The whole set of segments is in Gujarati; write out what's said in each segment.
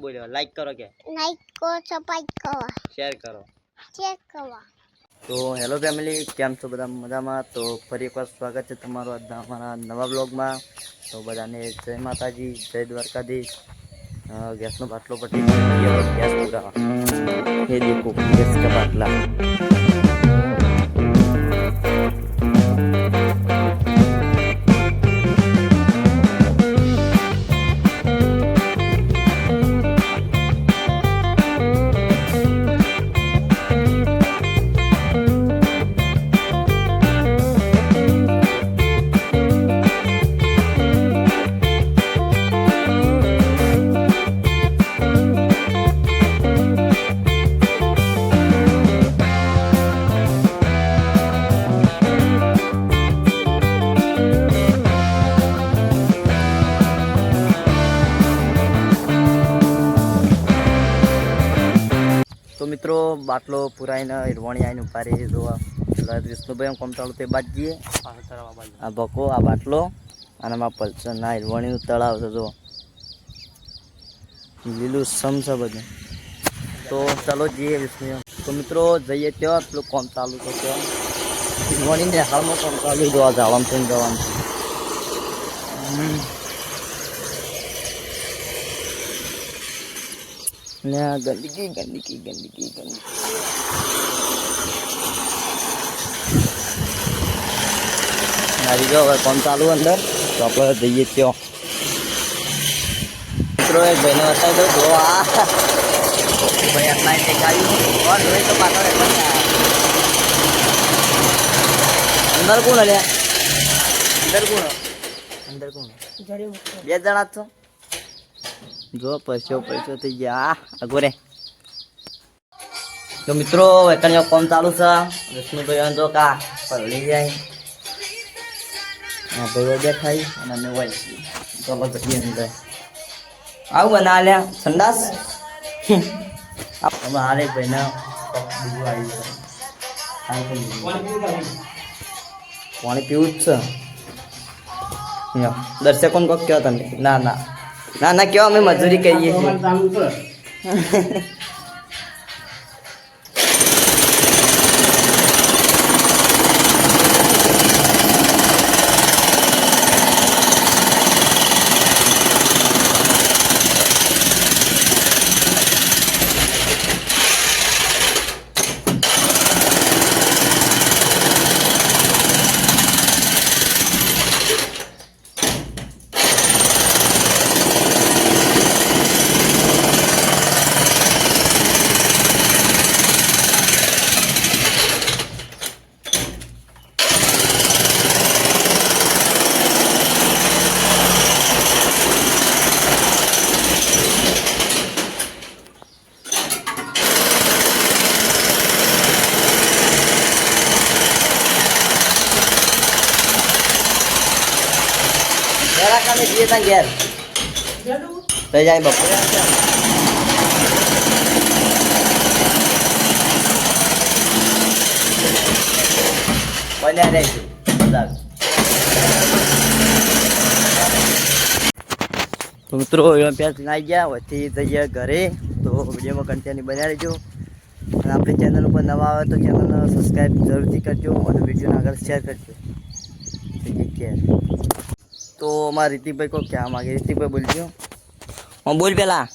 બોલો લાઈક કરો કે લાઈક કરો, સબસ્ક્રાઇબ કરો, શેર કરો. તો હેલો ફેમિલી, કેમ છો બધા મજામાં? તો ફરી એકવાર સ્વાગત છે તમારું આજના અમારા નવા બ્લોગમાં. તો બધાને જય માતાજી, જય દ્વારકાધીશ. ગેસનો બાટલો પટી ગેસ પૂરા એ દેખો ગેસ का बाटला. તો મિત્રો બાટલો પુરાઈને હિરવાણી આવીને ઉપાડી જોવા વિષ્ણુભાઈ કોમ ચાલુ તે બાદ જઈએ. આ બકો, આ બાટલો અને આ પલ્સરના હિરવાણીનું તળાવ છે જો લીલું સમ છે બધું. તો ચાલો જઈએ વિષ્ણુ. તો મિત્રો જઈએ ત્યાં પેલું કોમ ચાલુ છે ત્યાં હિરવાણીને હાલમાં કોમ ચાલુ જોવા જવાનું થઈને જવાનું છે. ને ગંદકી ગંદકી ગંદકી ગંદકી આવી જાઓ. હવે કોમ ચાલુ અંદર તો આપણે જઈએ ત્યાં. મિત્રો એક ભાઈને બતાવી દઉં જો આ ભાઈ આટલા એક આવ્યું જોઈ તો પાછળ અંદર કોણ હલ્યા? અંદર કોણ બે જણા જ છો? જો પૈસો થઈ ગયા આગો રે. તો મિત્રો વેતન કોમ ચાલુ છે. વિષ્ણુભાઈ જો કા પલળી જાય ભાઈ બેઠાઈ અને અમે હોય ચલો જઈએ અંદર. આવું બના લ્યા સંડાસ અમે હારે ભાઈને બીજું આવ્યું પાણી પીવું જ છે. દર્શકોને કોક કહો તમે. ના ના ના ના કેવો અમે મજૂરી કરીએ છીએ. કમે જઈએ ત્યાં ઘેર થઈ જાય બપોરે. બન્યા રહેશે બધા. તો મિત્રો પ્યાસ નાઈ ગયા વચ્ચે જઈએ ઘરે. તો વિડીયોમાં કન્ટિન્યુ બન્યા રહેજો અને આપણી ચેનલ ઉપર નવા આવે તો ચેનલને સબસ્ક્રાઈબ જરૂરથી કરજો અને વિડીયોને આગળ શેર કરજો. તો અમારા રીતિભાઈ કોઈ ક્યાં માગે? રીતિભાઈ બોલજો. હું બોલ પેલા.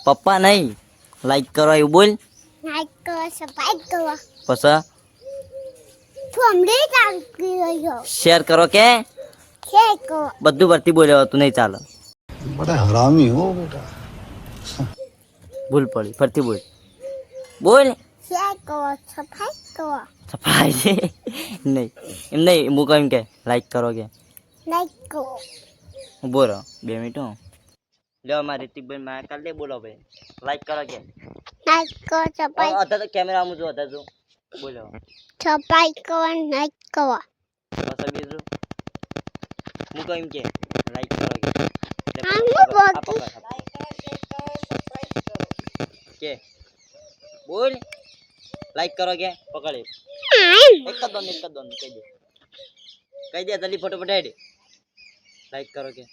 પપ્પા નહીં, લાઈક કરો એવું બોલ. લાઈક કરો, સબસ્ક્રાઇબ કરો, પછી ફોર્મડી ચાલતી રહ્યો, શેર કરો કે શેર કરો. બધું ભરતી બોલ્યો તું નહીં ચાલે. बड़ा हरामी हो बेटा. ભૂલ પડી, ફરતી બોલ. બોલ શેર કરો, સબસ્ક્રાઇબ કરો. સફાઈ છે નહીં એમ નહીં. હું કહું કે લાઈક કરો કે લાઈક કરો. બોલો 2 મિનિટ. લો અમારા રીતિકભાઈ માયા કાઢ દે. બોલો ભાઈ લાઈક કરો કે લાઈક કરો, સબસ્ક્રાઇબ. અત્યારે તો કેમેરામાં જો હતા જો બોલો. સબસ્ક્રાઇબ કરો, લાઈક કરો. બસ બીજું હું કહું કે લાઈક કરો કે કે બોલ લાઈક કરો કે પકડે એક જ દોન કહી દે જલ્દી ફોટો પટાઈ દે. લાઈક કરો કે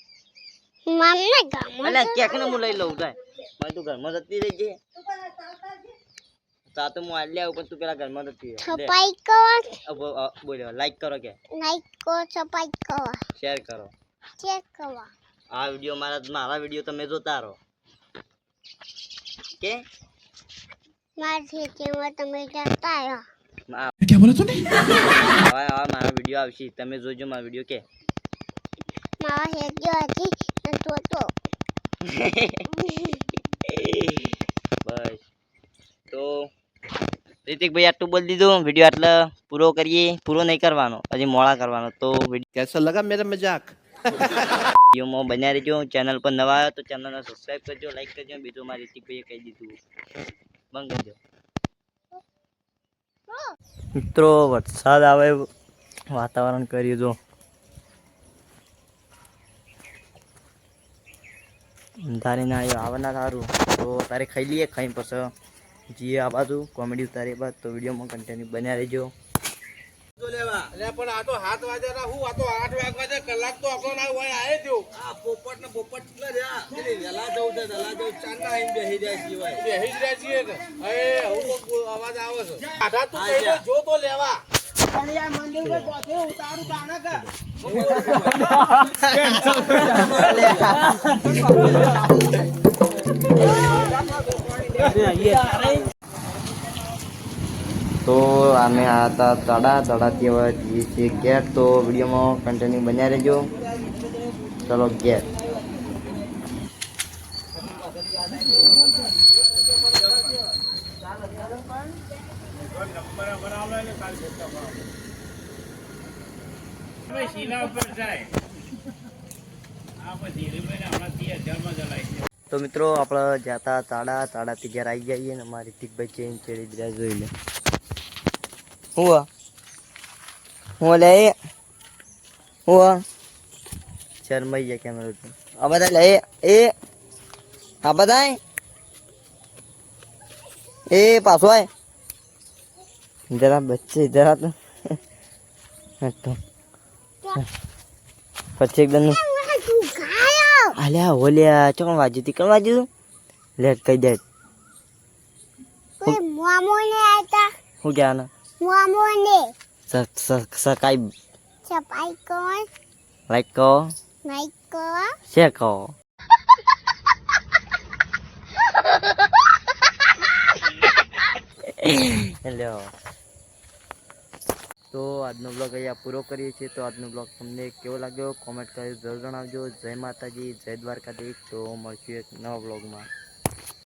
મને ગમે અલે કેક ને હું લઈ લઉં જાય મને તું ઘરમાં જતી રહી છે તો હું આલી આવું પણ તું પેલા ઘરમાં જતી રહે સફાઈ કરો બોલ્યો લાઈક કરો કે લાઈક કરો સફાઈ કરો શેર કરો ચેક કરો આ વિડિયો મારા વિડિયો તમે જોતા રહો કે મારા ખેતીમાં તમે જતા રહો क्या बोला तूने હવે મારા વિડિયો આવશે તમે જોજો મારા વિડિયો કે મારા ખેતી હતી ને તો બસ તો રિતિકભાઈ આટલું બોલી દીધું વિડિયો આટલે પૂરો કરીએ પૂરો નહીં કરવાનો હજી મોડા કરવાનો તો कैसा लगा मेरा मजाक વિડીયોમાં બન્યા રહેજો ચેનલ પર નવા આવ્યો તો ચેનલને સબસ્ક્રાઇબ કરજો લાઈક કરજો બીજું મારી રિતિકભાઈએ કહી દીધું બંધ કરજો મિત્રો વરસાદ આવે વાતાવરણ કર્યું જો અંધારી ના આવ્યો આવવાના સારું તો તારે ખાઈ લઈએ ખાઈ પછી જઈએ આ બાજુ કોમેડી ઉતારી બાદ તો વિડીયોમાં કન્ટિન્યુ બન્યા રહેજો પણ આ તો 7 વાગ્યા હું આ તો 8 વાગ્યા કલાક તો આપણો ના હોય આયે થયો આ પોપટ ને પોપટ કેટલા રહ્યા પેલી વેલા જવું છે વેલા જવું ચાંદા આઈને બેહી જાય જીવાય બેહી જાય છે કે એ હું અવાજ આવે છે આધા તું કહી દે જો તો લેવા પણ યાર મંદિર પર પહોંચે ઉતારું તાણા કા તો અમે આ હતા તળાથી હવે જઈએ છીએ ગેટ તો વિડીયોમાં કન્ટિન્યુ બન્યા રહેજો ચલો ગેટ તો મિત્રો આપણે જતા તાડાથી ઘેર આવી જઈએ ને અમારી રિતિકભાઈ ચેન્જ ચડી દીધા જોઈ લે હું લે હું શરમાઈ જાય કેમેરો આ બધા લે આ બધા એ પાછો આય જરા બચ્ચે જરા તો પછી એકદમ અલ્યા ઓલ્યા ચોકણ વાજ્યું તી કોણ વાજ્યું લેટ કહી દે કોઈ મોમોને આતા હું ક્યાં મોમોને સબસ્ક્રાઇબ સફાઈ કરો લાઈક કરો લાઈક કરો શેર કરો હેલો તો આજનો બ્લોગ અહીંયા પૂરો કરીએ છીએ તો આજનો બ્લોગ તમને કેવો લાગ્યો કોમેન્ટ કરી જરૂર જણાવજો જય માતાજી જય દ્વારકાધીશ તો મળશું એક નવા બ્લોગમાં